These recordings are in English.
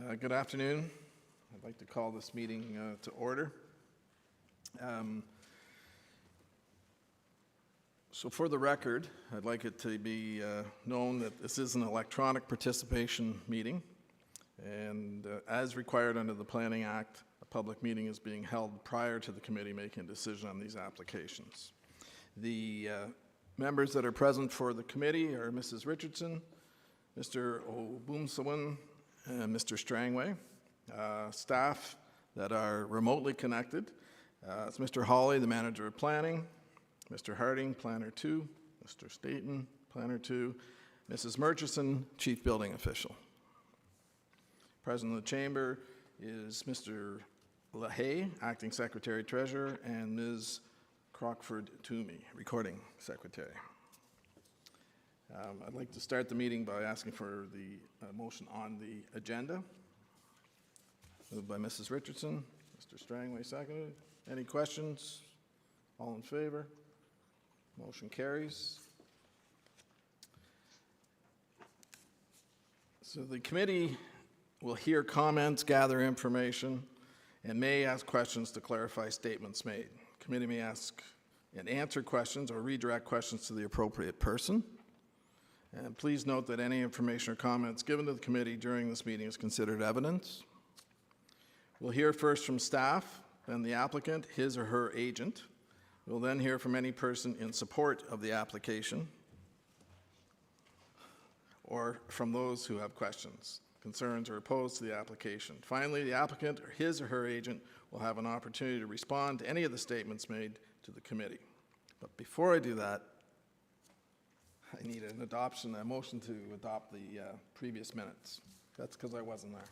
Good afternoon. I'd like to call this meeting to order. So for the record, I'd like it to be known that this is an electronic participation meeting, and as required under the Planning Act, a public meeting is being held prior to the committee making a decision on these applications. The members that are present for the committee are Mrs. Richardson, Mr. Obumsawin, and Mr. Strangway. Staff that are remotely connected. It's Mr. Hawley, the Manager of Planning, Mr. Harding, Planner 2, Mr. Staton, Planner 2, Mrs. Murchison, Chief Building Official. Present in the chamber is Mr. LaHaye, Acting Secretary Treasurer, and Ms. Crockford Toomey, Recording Secretary. I'd like to start the meeting by asking for the motion on the agenda. Moved by Mrs. Richardson, Mr. Strangway seconded. Any questions? All in favor? Motion carries. So the committee will hear comments, gather information, and may ask questions to clarify statements made. The committee may ask and answer questions or redirect questions to the appropriate person. And please note that any information or comments given to the committee during this meeting is considered evidence. We'll hear first from staff, then the applicant, his or her agent. We'll then hear from any person in support of the application or from those who have questions, concerns, or opposed to the application. Finally, the applicant or his or her agent will have an opportunity to respond to any of the statements made to the committee. But before I do that, I need a motion to adopt the previous minutes. That's because I wasn't there.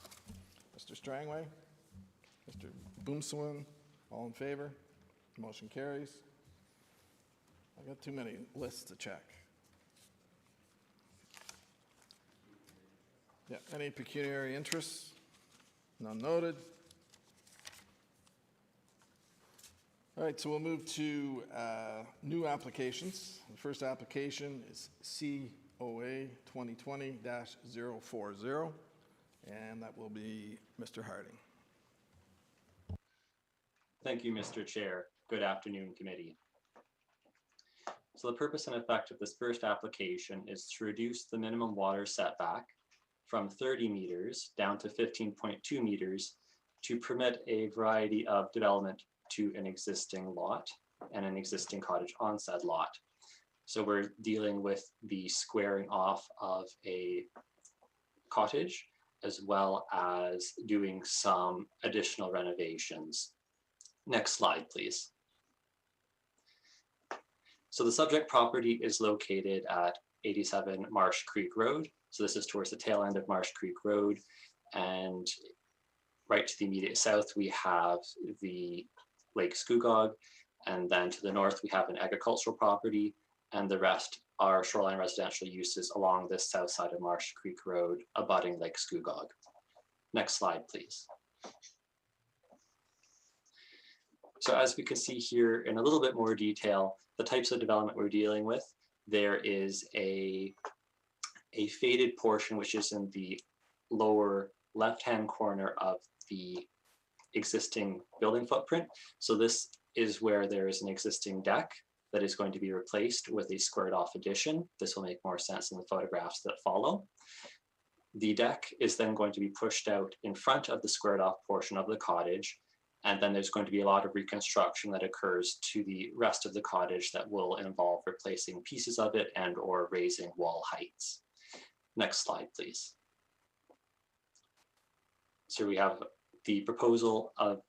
Mr. Strangway, Mr. Boomswin, all in favor? Motion carries. I got too many lists to check. Yeah, any pecuniary interests? None noted. All right, so we'll move to new applications. The first application is COA 2020-040, and that will be Mr. Harding. Thank you, Mr. Chair. Good afternoon, committee. So the purpose and effect of this first application is to reduce the minimum water setback from 30 meters down to 15.2 meters to permit a variety of development to an existing lot and an existing cottage on said lot. So we're dealing with the squaring off of a cottage as well as doing some additional renovations. Next slide, please. So the subject property is located at 87 Marsh Creek Road. So this is towards the tail end of Marsh Creek Road, and right to the immediate south we have the Lake Scugog, and then to the north we have an agricultural property, and the rest are shoreline residential uses along this south side of Marsh Creek Road abutting Lake Scugog. Next slide, please. So as we can see here in a little bit more detail, the types of development we're dealing with, there is a faded portion which is in the lower left-hand corner of the existing building footprint. So this is where there is an existing deck that is going to be replaced with a squared off addition. This will make more sense in the photographs that follow. The deck is then going to be pushed out in front of the squared off portion of the cottage, and then there's going to be a lot of reconstruction that occurs to the rest of the cottage that will involve replacing pieces of it and or raising wall heights. Next slide, please. So we have the proposal of,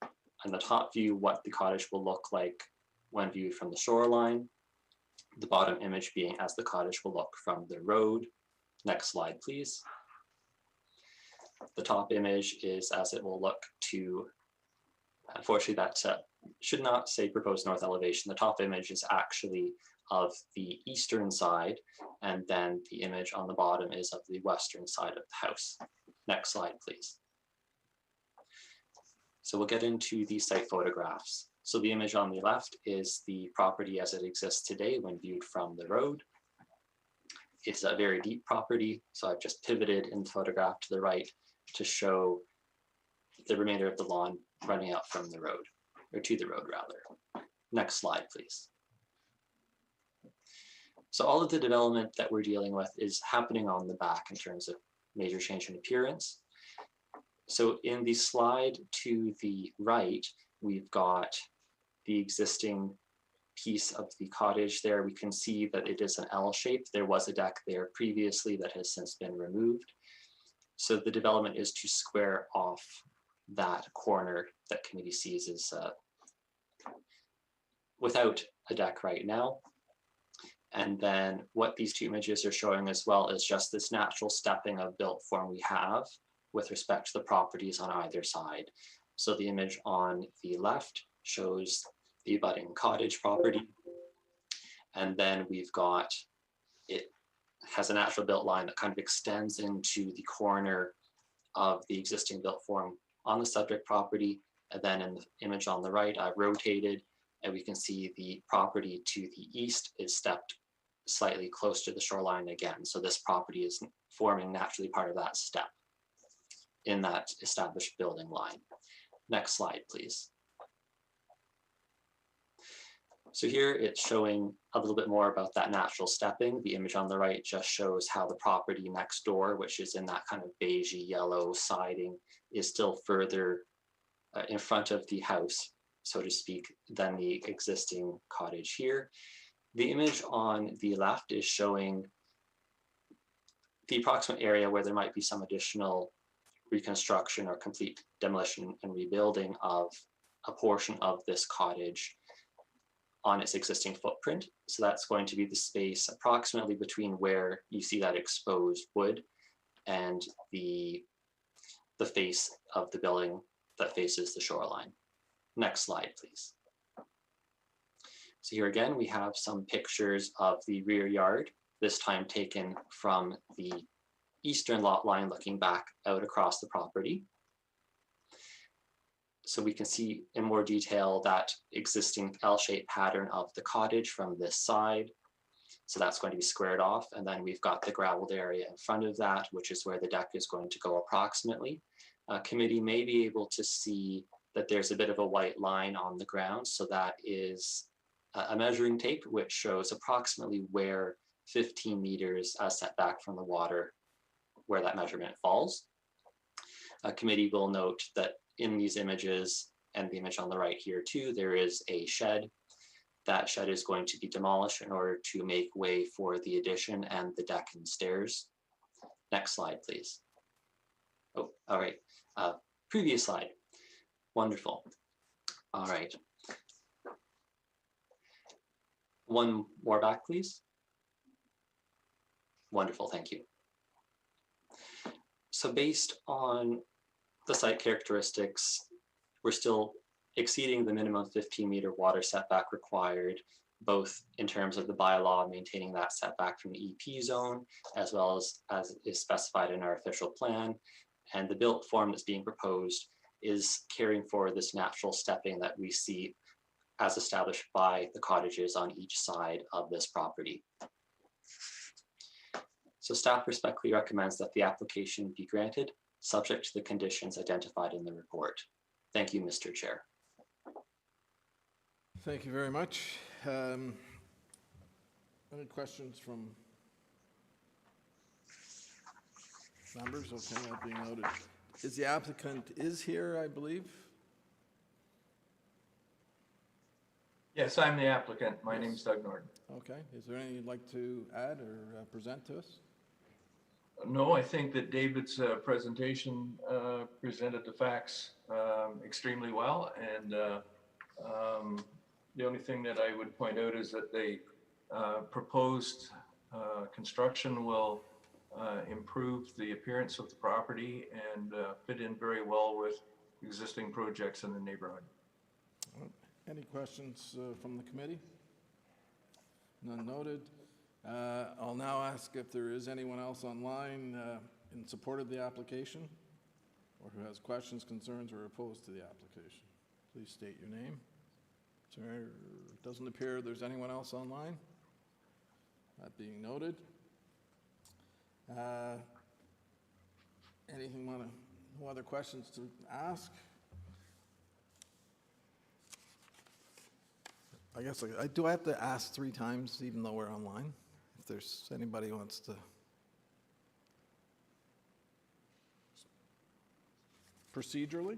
on the top view, what the cottage will look like when viewed from the shoreline. The bottom image being as the cottage will look from the road. Next slide, please. The top image is as it will look to, unfortunately that should not say proposed north elevation. The top image is actually of the eastern side, and then the image on the bottom is of the western side of the house. Next slide, please. So we'll get into the site photographs. So the image on the left is the property as it exists today when viewed from the road. It's a very deep property, so I've just pivoted in the photograph to the right to show the remainder of the lawn running out from the road, or to the road rather. Next slide, please. So all of the development that we're dealing with is happening on the back in terms of major change in appearance. So in the slide to the right, we've got the existing piece of the cottage there. We can see that it is an L shape. There was a deck there previously that has since been removed. So the development is to square off that corner that committee sees as without a deck right now. And then what these two images are showing as well is just this natural stepping of built form we have with respect to the properties on either side. So the image on the left shows the abutting cottage property. And then we've got, it has a natural built line that kind of extends into the corner of the existing built form on the subject property. And then in the image on the right, I've rotated, and we can see the property to the east is stepped slightly close to the shoreline again. So this property is forming naturally part of that step in that established building line. Next slide, please. So here it's showing a little bit more about that natural stepping. The image on the right just shows how the property next door, which is in that kind of beigey yellow siding, is still further in front of the house, so to speak, than the existing cottage here. The image on the left is showing the approximate area where there might be some additional reconstruction or complete demolition and rebuilding of a portion of this cottage on its existing footprint. So that's going to be the space approximately between where you see that exposed wood and the face of the building that faces the shoreline. Next slide, please. So here again, we have some pictures of the rear yard, this time taken from the eastern lot line looking back out across the property. So we can see in more detail that existing L-shaped pattern of the cottage from this side. So that's going to be squared off. And then we've got the graveled area in front of that, which is where the deck is going to go approximately. Committee may be able to see that there's a bit of a white line on the ground. So that is a measuring tape, which shows approximately where 15 meters set back from the water, where that measurement falls. Committee will note that in these images, and the image on the right here too, there is a shed. That shed is going to be demolished in order to make way for the addition and the deck and stairs. Next slide, please. Oh, all right. Previous slide. Wonderful. All right. One more back, please. Wonderful, thank you. So based on the site characteristics, we're still exceeding the minimum 15-meter water setback required, both in terms of the bylaw maintaining that setback from the EP zone, as well as is specified in our official plan. And the built form that's being proposed is carrying forward this natural stepping that we see as established by the cottages on each side of this property. So staff respectfully recommends that the application be granted, subject to the conditions identified in the report. Thank you, Mr. Chair. Thank you very much. Any questions from members? Okay, that being noted. Is the applicant here, I believe? Yes, I'm the applicant. My name's Doug Norton. Okay. Is there anything you'd like to add or present to us? No, I think that David's presentation presented the facts extremely well. And the only thing that I would point out is that the proposed construction will improve the appearance of the property and fit in very well with existing projects in the neighborhood. Any questions from the committee? None noted. I'll now ask if there is anyone else online in support of the application or who has questions, concerns, or opposed to the application. Please state your name. It doesn't appear there's anyone else online. That being noted. Anything want to No other questions to ask? I guess do I have to ask 3 times even though we're online? If there's anybody who wants to. Procedurally?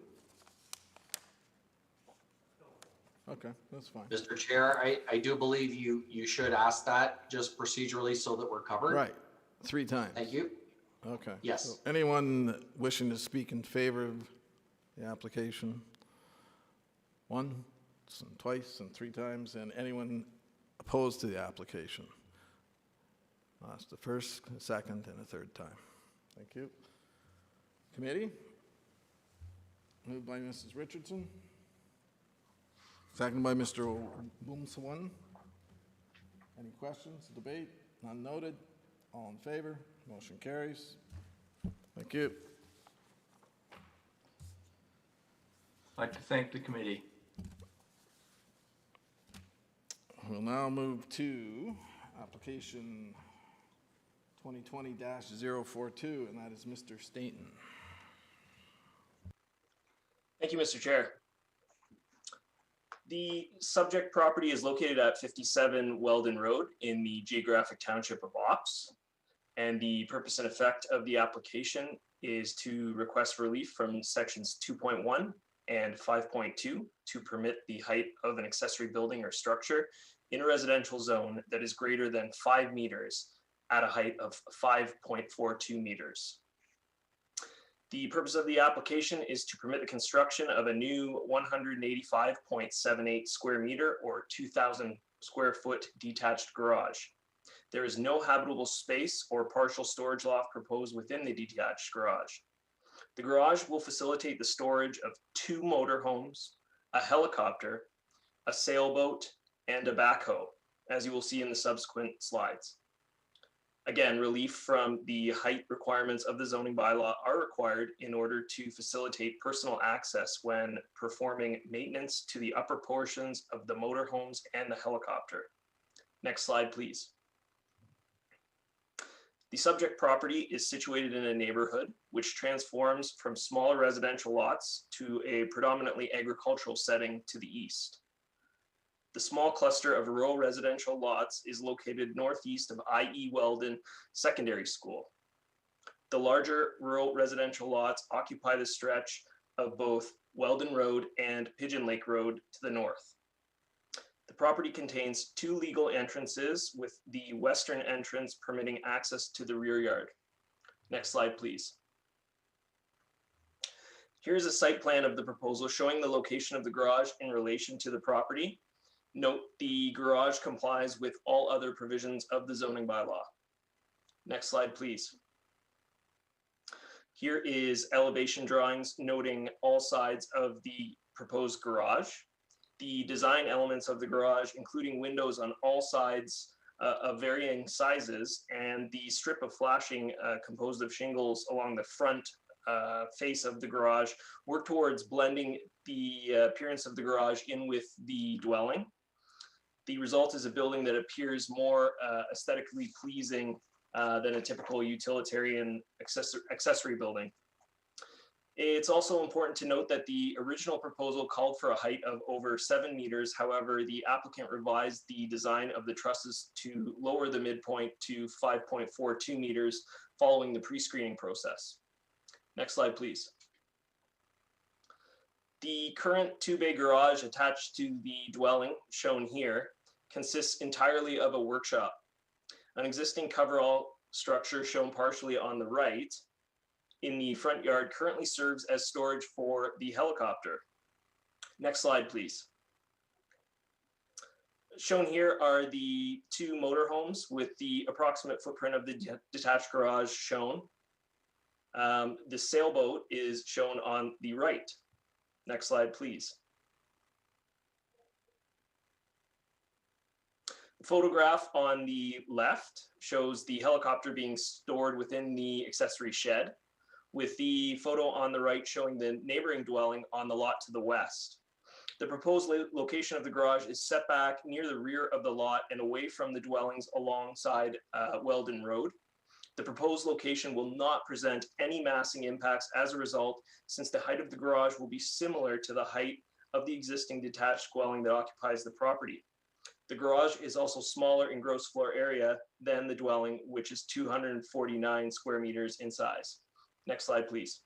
Okay, that's fine. Mr. Chair, I do believe you should ask that just procedurally so that we're covered. Right, 3 times. Thank you. Okay. Yes. So anyone wishing to speak in favor of the application? Once, and twice, and 3 times, and anyone opposed to the application? That's the first, a second, and a third time. Thank you. Committee? Moved by Mrs. Richardson. Seconded by Mr. Boomswan. Any questions, debate? None noted. All in favor? Motion carries. Thank you. I'd like to thank the committee. We'll now move to application 2020-042, and that is Mr. Stainton. Thank you, Mr. Chair. The subject property is located at 57 Weldon Road in the geographic township of Ops. And the purpose and effect of the application is to request relief from sections 2.1 and 5.2 to permit the height of an accessory building or structure in a residential zone that is greater than 5 meters at a height of 5.42 meters. The purpose of the application is to permit the construction of a new 185.78 square meter or 2,000 square foot detached garage. There is no habitable space or partial storage loft proposed within the detached garage. The garage will facilitate the storage of 2 motorhomes, a helicopter, a sailboat, and a backhoe, as you will see in the subsequent slides. Again, relief from the height requirements of the zoning bylaw are required in order to facilitate personal access when performing maintenance to the upper portions of the motorhomes and the helicopter. Next slide, please. The subject property is situated in a neighborhood which transforms from smaller residential lots to a predominantly agricultural setting to the east. The small cluster of rural residential lots is located northeast of I.E. Weldon Secondary School. The larger rural residential lots occupy the stretch of both Weldon Road and Pigeon Lake Road to the north. The property contains 2 legal entrances, with the western entrance permitting access to the rear yard. Next slide, please. Here's a site plan of the proposal showing the location of the garage in relation to the property. Note the garage complies with all other provisions of the zoning bylaw. Next slide, please. Here is elevation drawings noting all sides of the proposed garage. The design elements of the garage, including windows on all sides of varying sizes, and the strip of flashing composed of shingles along the front face of the garage, work towards blending the appearance of the garage in with the dwelling. The result is a building that appears more aesthetically pleasing than a typical utilitarian accessory building. It's also important to note that the original proposal called for a height of over 7 meters. However, the applicant revised the design of the trusses to lower the midpoint to 5.42 meters following the pre-screening process. Next slide, please. The current 2-bay garage attached to the dwelling, shown here, consists entirely of a workshop. An existing coverall structure, shown partially on the right, in the front yard currently serves as storage for the helicopter. Next slide, please. Shown here are the 2 motorhomes with the approximate footprint of the detached garage shown. The sailboat is shown on the right. Next slide, please. The photograph on the left shows the helicopter being stored within the accessory shed, with the photo on the right showing the neighboring dwelling on the lot to the west. The proposed location of the garage is set back near the rear of the lot and away from the dwellings alongside Weldon Road. The proposed location will not present any massing impacts as a result, since the height of the garage will be similar to the height of the existing detached dwelling that occupies the property. The garage is also smaller in gross floor area than the dwelling, which is 249 square meters in size. Next slide, please.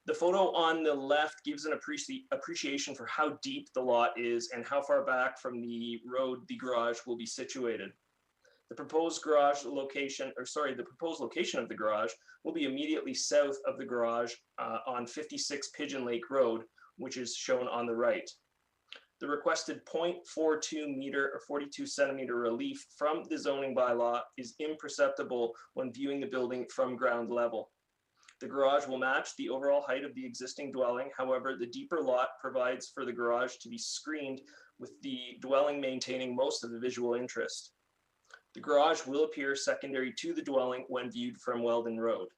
The photo on the left gives an appreciation for how deep the lot is and how far back from the road the garage will be situated. The proposed location of the garage will be immediately south of the garage on 56 Pigeon Lake Road, which is shown on the right. The requested 0.42 meter or 42 centimeter relief from the zoning bylaw is imperceptible when viewing the building from ground level. The garage will match the overall height of the existing dwelling. However, the deeper lot provides for the garage to be screened, with the dwelling maintaining most of the visual interest. The garage will appear secondary to the dwelling when viewed from Weldon Road.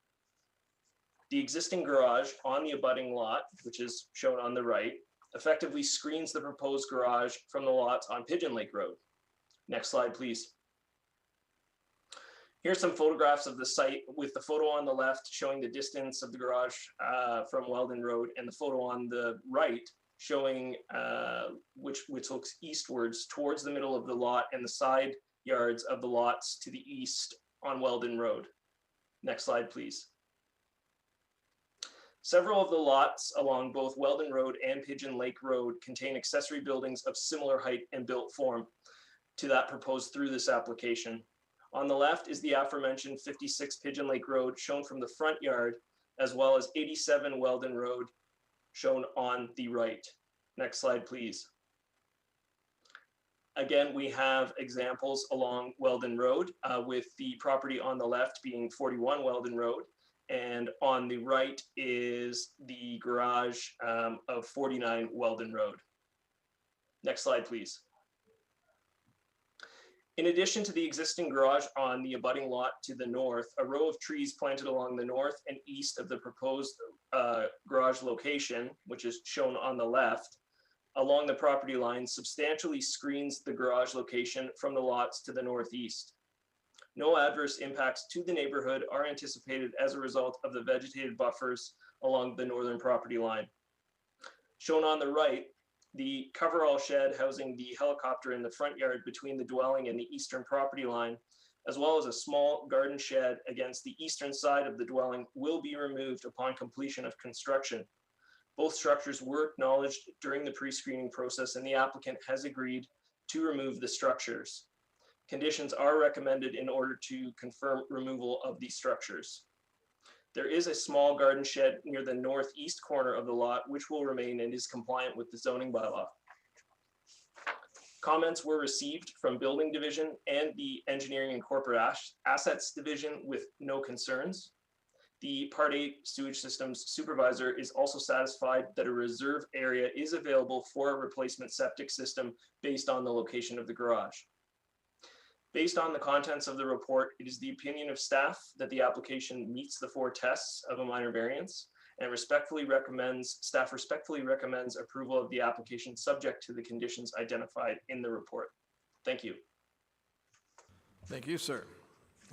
The existing garage on the abutting lot, which is shown on the right, effectively screens the proposed garage from the lots on Pigeon Lake Road. Next slide, please. Here's some photographs of the site, with the photo on the left showing the distance of the garage from Weldon Road, and the photo on the right showing which looks eastwards towards the middle of the lot and the side yards of the lots to the east on Weldon Road. Next slide, please. Several of the lots along both Weldon Road and Pigeon Lake Road contain accessory buildings of similar height and built form to that proposed through this application. On the left is the aforementioned 56 Pigeon Lake Road shown from the front yard, as well as 87 Weldon Road shown on the right. Next slide, please. Again, we have examples along Weldon Road, with the property on the left being 41 Weldon Road, and on the right is the garage of 49 Weldon Road. Next slide, please. In addition to the existing garage on the abutting lot to the north, a row of trees planted along the north and east of the proposed garage location, which is shown on the left, along the property line, substantially screens the garage location from the lots to the northeast. No adverse impacts to the neighborhood are anticipated as a result of the vegetated buffers along the northern property line. Shown on the right, the coverall shed housing the helicopter in the front yard between the dwelling and the eastern property line, as well as a small garden shed against the eastern side of the dwelling, will be removed upon completion of construction. Both structures were acknowledged during the pre-screening process, and the applicant has agreed to remove the structures. Conditions are recommended in order to confirm removal of these structures. There is a small garden shed near the northeast corner of the lot, which will remain and is compliant with the zoning bylaw. Comments were received from Building Division and the Engineering and Corporate Assets Division with no concerns. The Part 8 Sewage Systems Supervisor is also satisfied that a reserve area is available for a replacement septic system based on the location of the garage. Based on the contents of the report, it is the opinion of staff that the application meets the 4 tests of a minor variance, and staff respectfully recommends approval of the application subject to the conditions identified in the report. Thank you. Thank you, sir.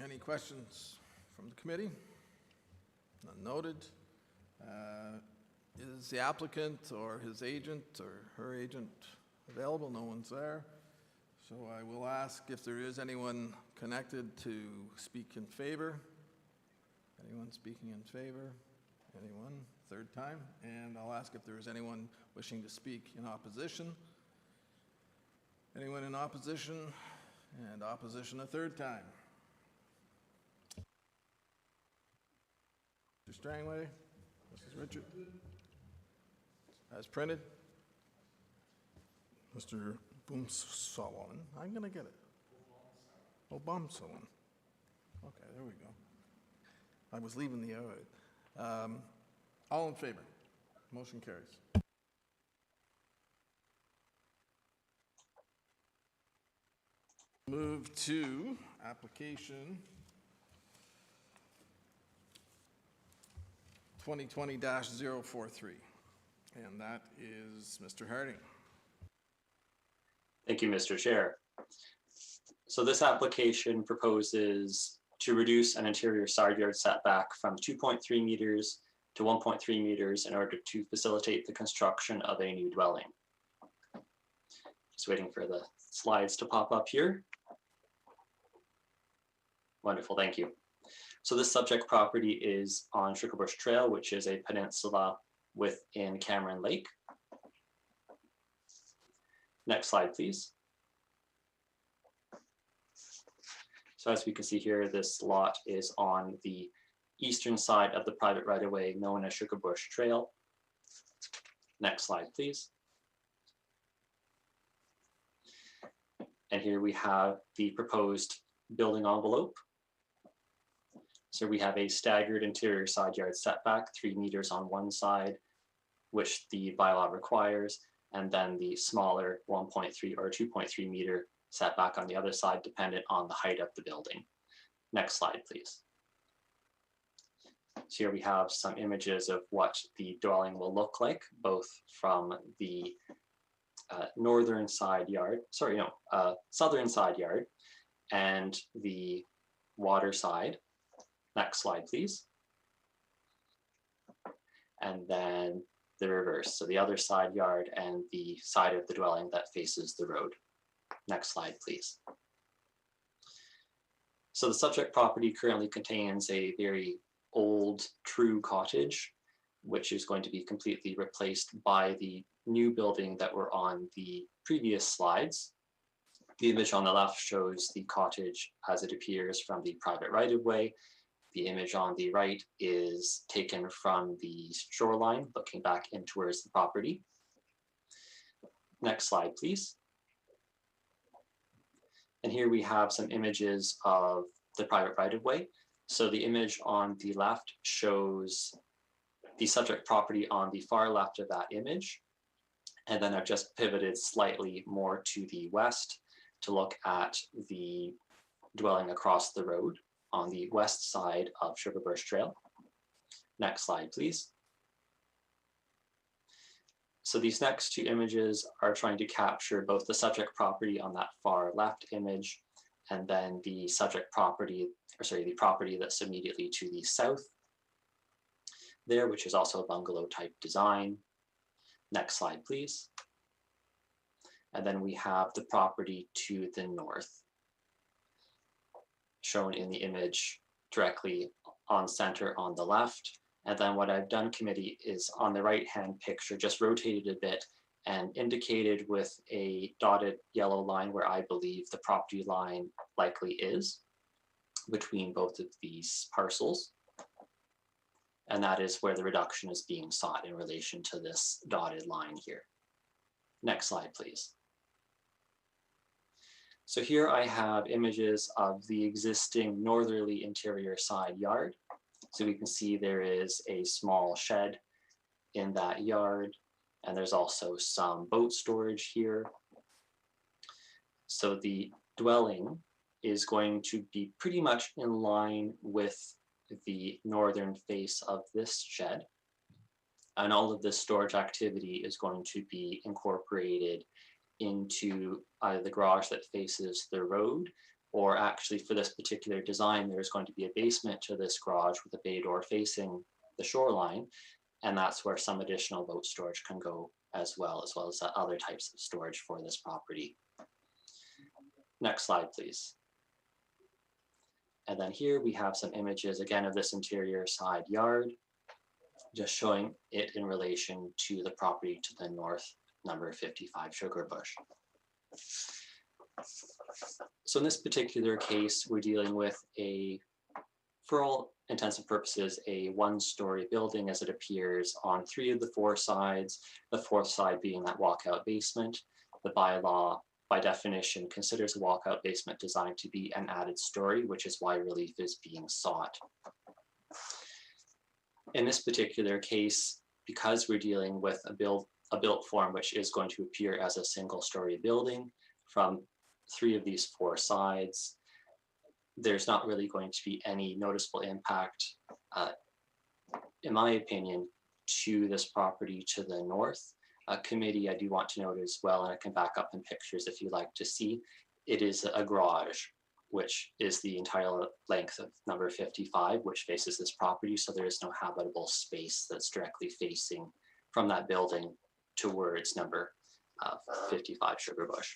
Any questions from the committee? None noted. Is the applicant or his agent or her agent available? No one's there. So I will ask if there is anyone connected to speak in favor. Anyone speaking in favor? Anyone? Third time. And I'll ask if there is anyone wishing to speak in opposition. Anyone in opposition? And opposition a third time. Mr. Strangway, Mrs. Richard, as printed. Mr. Boomsalon, I'm going to get it. Obamsalon. Okay, there we go. I was leaving the out. All in favor? Motion carries. Move to application 2020-043, and that is Mr. Harding. Thank you, Mr. Chair. So this application proposes to reduce an interior side yard setback from 2.3 meters to 1.3 meters in order to facilitate the construction of a new dwelling. Just waiting for the slides to pop up here. Wonderful, thank you. So this subject property is on Sugarbush Trail, which is a peninsula within Cameron Lake. Next slide, please. So as we can see here, this lot is on the eastern side of the private right-of-way known as Sugarbush Trail. Next slide, please. And here we have the proposed building envelope. So we have a staggered interior side yard setback, 3 meters on one side, which the bylaw requires, and then the smaller 1.3 or 2.3 meter setback on the other side, dependent on the height of the building. Next slide, please. So here we have some images of what the dwelling will look like, both from the southern side yard and the water side. Next slide, please. And then the reverse, so the other side yard and the side of the dwelling that faces the road. Next slide, please. So the subject property currently contains a very old true cottage, which is going to be completely replaced by the new building that were on the previous slides. The image on the left shows the cottage as it appears from the private right-of-way. The image on the right is taken from the shoreline, looking back in towards the property. Next slide, please. And here we have some images of the private right-of-way. So the image on the left shows the subject property on the far left of that image. And then I've just pivoted slightly more to the west to look at the dwelling across the road on the west side of Sugarbush Trail. Next slide, please. So these next two images are trying to capture both the subject property on that far left image and then the subject property, the property that's immediately to the south there, which is also a bungalow type design. Next slide, please. And then we have the property to the north, shown in the image directly on center on the left. And then what I've done, committee, is on the right-hand picture, just rotated a bit and indicated with a dotted yellow line where I believe the property line likely is between both of these parcels. And that is where the reduction is being sought in relation to this dotted line here. Next slide, please. So here I have images of the existing northerly interior side yard. So we can see there is a small shed in that yard, and there's also some boat storage here. So the dwelling is going to be pretty much in line with the northern face of this shed. And all of this storage activity is going to be incorporated into either the garage that faces the road, or actually for this particular design, there's going to be a basement to this garage with a bay door facing the shoreline. And that's where some additional boat storage can go as well as other types of storage for this property. Next slide, please. And then here we have some images again of this interior side yard, just showing it in relation to the property to the north, number 55 Sugarbush. So in this particular case, we're dealing with for all intents and purposes, a one-story building as it appears on 3 of the 4 sides, the 4th side being that walkout basement. The bylaw, by definition, considers a walkout basement design to be an added story, which is why relief is being sought. In this particular case, because we're dealing with a built form which is going to appear as a single-story building from 3 of these 4 sides, there's not really going to be any noticeable impact, in my opinion, to this property to the north. Committee, I do want to note as well, and I can back up in pictures if you'd like to see, it is a garage, which is the entire length of number 55, which faces this property. So there is no habitable space that's directly facing from that building towards number 55 Sugar Bush.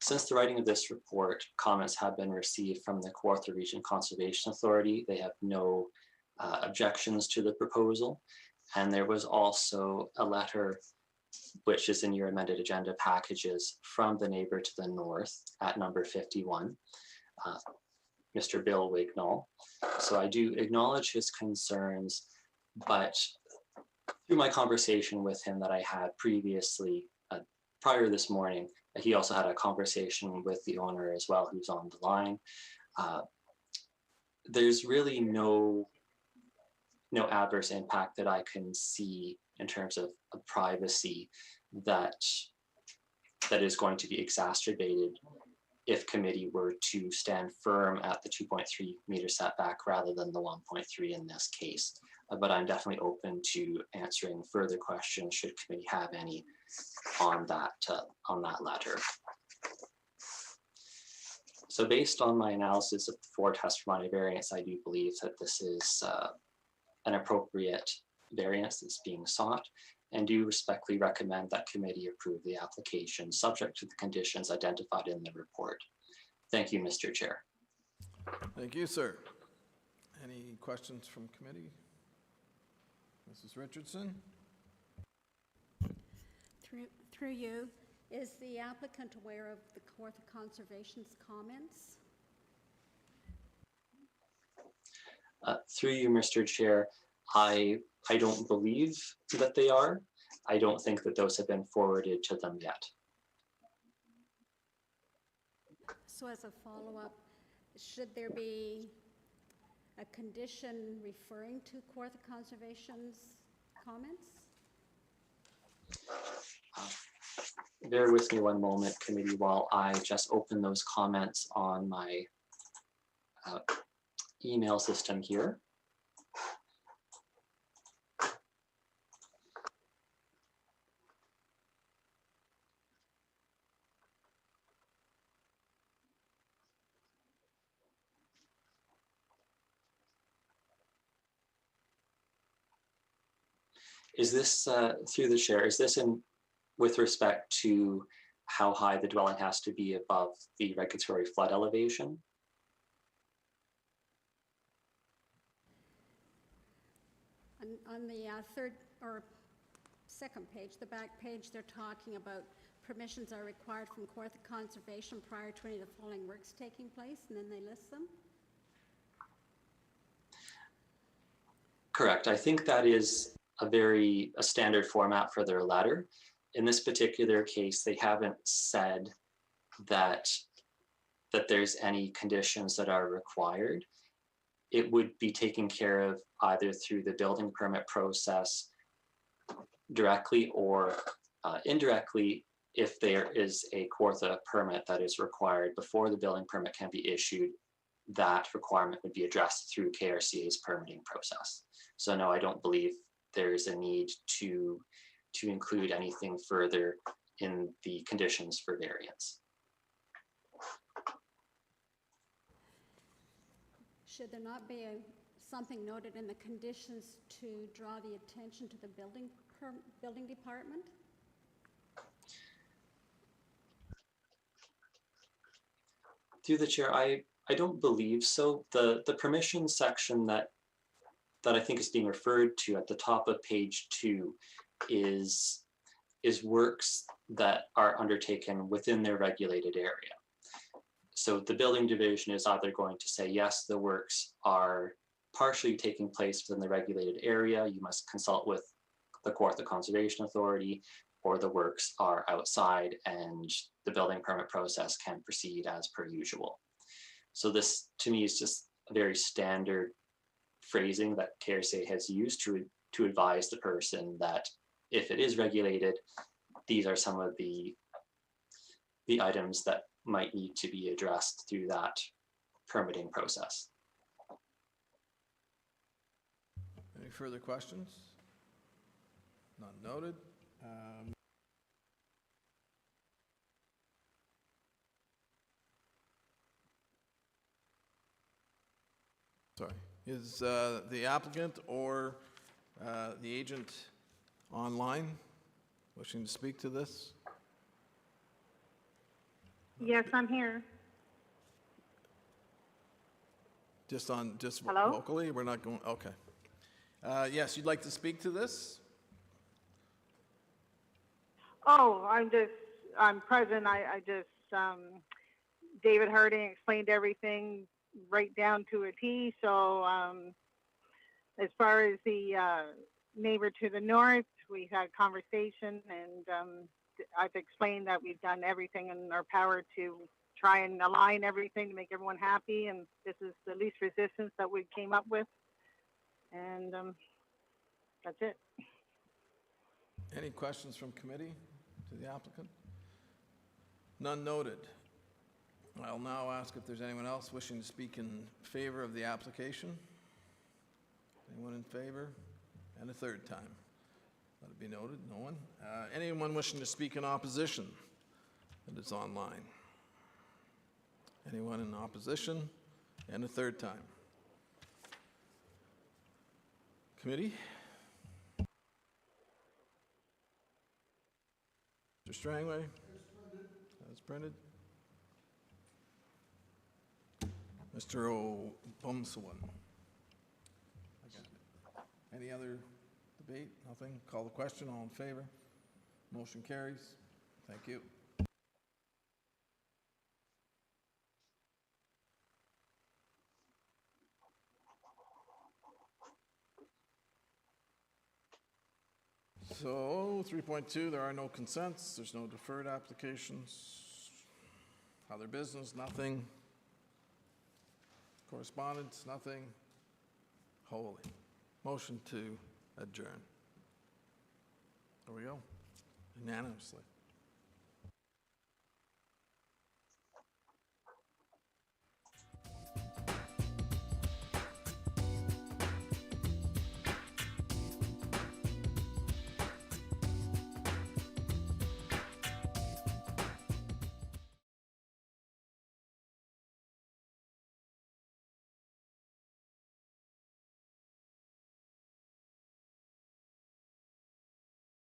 Since the writing of this report, comments have been received from the Kawartha Region Conservation Authority. They have no objections to the proposal. And there was also a letter, which is in your amended agenda packages, from the neighbor to the north at number 51, Mr. Bill Wignall. So I do acknowledge his concerns, but through my conversation with him that I had previously, prior this morning, he also had a conversation with the owner as well, who's on the line. There's really no adverse impact that I can see in terms of privacy that is going to be exacerbated if committee were to stand firm at the 2.3 meter setback rather than the 1.3 in this case. But I'm definitely open to answering further questions should committee have any on that letter. So based on my analysis of the 4 testimony variants, I do believe that this is an appropriate variance that's being sought, and do respectfully recommend that committee approve the application subject to the conditions identified in the report. Thank you, Mr. Chair. Thank you, sir. Any questions from committee? Mrs. Richardson? Through you, is the applicant aware of the Kawartha Conservation's comments? Through you, Mr. Chair, I don't believe that they are. I don't think that those have been forwarded to them yet. So as a follow-up, should there be a condition referring to Kawartha Conservation's comments? Bear with me one moment, committee, while I just open those comments on my email system here. Is this, through the chair, is this in with respect to how high the dwelling has to be above the regulatory flood elevation? On the third or second page, the back page, they're talking about permissions are required from Kawartha Conservation prior to any of the following works taking place, and then they list them. Correct. I think that is a standard format for their letter. In this particular case, they haven't said that there's any conditions that are required. It would be taken care of either through the building permit process directly or indirectly if there is a Kawartha permit that is required before the building permit can be issued. That requirement would be addressed through KRCA's permitting process. So no, I don't believe there is a need to include anything further in the conditions for variance. Should there not be something noted in the conditions to draw the attention to the building department? Through the chair, I don't believe so. The permission section that I think is being referred to at the top of page 2 is works that are undertaken within their regulated area. So the building division is either going to say, yes, the works are partially taking place within the regulated area, you must consult with the Kawartha Conservation Authority, or the works are outside and the building permit process can proceed as per usual. So this, to me, is just a very standard phrasing that KRCA has used to advise the person that if it is regulated, these are some of the items that might need to be addressed through that permitting process. Any further questions? None noted. Sorry. Is the applicant or the agent online wishing to speak to this? Yes, I'm here. Just Hello? locally? We're not going, okay. Yes, you'd like to speak to this? Oh, I'm present. I just, David Harding explained everything right down to a T. So, as far as the neighbor to the north, we had conversation, and I've explained that we've done everything in our power to try and align everything to make everyone happy, and this is the least resistance that we came up with, and that's it. Any questions from committee to the applicant? None noted. I'll now ask if there's anyone else wishing to speak in favor of the application. Anyone in favor? And a third time. Let it be noted, no one. Anyone wishing to speak in opposition? That is online. Anyone in opposition? And a third time. Committee? Mr. Strangway? As printed. Mr. O'Bumsawin? Any other debate? Nothing? Call the question. All in favor? Motion carries. Thank you. So 3.2, there are no consents. There's no deferred applications. Other business, nothing. Correspondence, nothing. Holy. Motion to adjourn. There we go. Unanimously.